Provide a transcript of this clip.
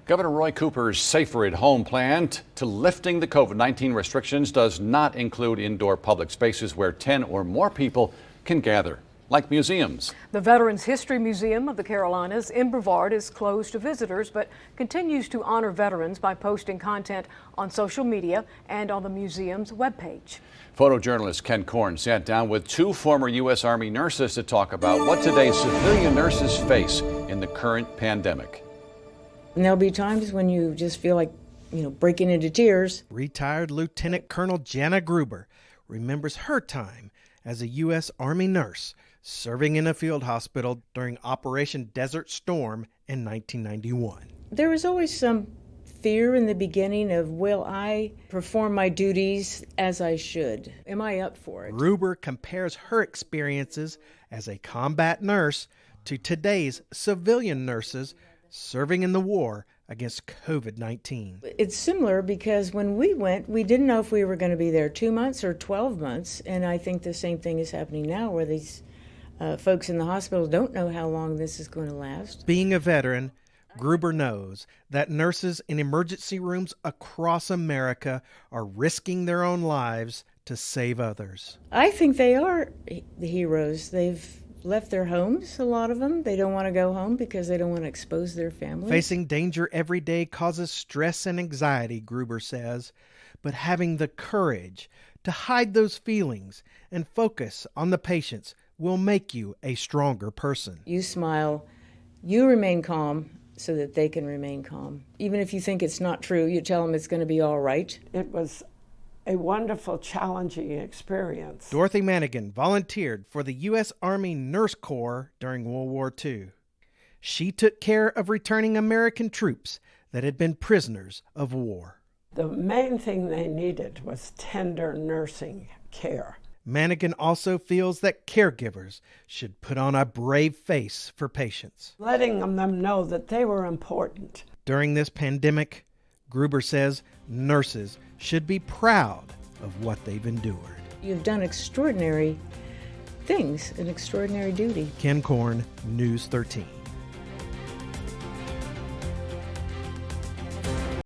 Governor Roy Cooper's Safer at Home plan to lifting the COVID-19 restrictions does not include indoor public spaces where 10 or more people can gather, like museums. The Veterans History Museum of the Carolinas in Brevard is closed to visitors, but continues to honor veterans by posting content on social media and on the museum's webpage. Photojournalist Ken Corn sat down with two former U.S. Army nurses to talk about what today's civilian nurses face in the current pandemic. And there'll be times when you just feel like, breaking into tears. Retired Lieutenant Colonel Jana Gruber remembers her time as a U.S. Army nurse serving in a field hospital during Operation Desert Storm in 1991. There was always some fear in the beginning of, will I perform my duties as I should? Am I up for it? Gruber compares her experiences as a combat nurse to today's civilian nurses serving in the war against COVID-19. It's similar because when we went, we didn't know if we were going to be there 2 months or 12 months. And I think the same thing is happening now where these folks in the hospital don't know how long this is going to last. Being a veteran, Gruber knows that nurses in emergency rooms across America are risking their own lives to save others. I think they are the heroes. They've left their homes, a lot of them. They don't want to go home because they don't want to expose their families. Facing danger every day causes stress and anxiety, Gruber says, but having the courage to hide those feelings and focus on the patients will make you a stronger person. You smile, you remain calm so that they can remain calm. Even if you think it's not true, you tell them it's going to be all right. It was a wonderful, challenging experience. Dorothy Manigan volunteered for the U.S. Army Nurse Corps during World War II. She took care of returning American troops that had been prisoners of war. The main thing they needed was tender nursing care. Manigan also feels that caregivers should put on a brave face for patients, letting them know that they were important. During this pandemic, Gruber says nurses should be proud of what they've endured. You've done extraordinary things, an extraordinary duty. Ken Corn, News 13.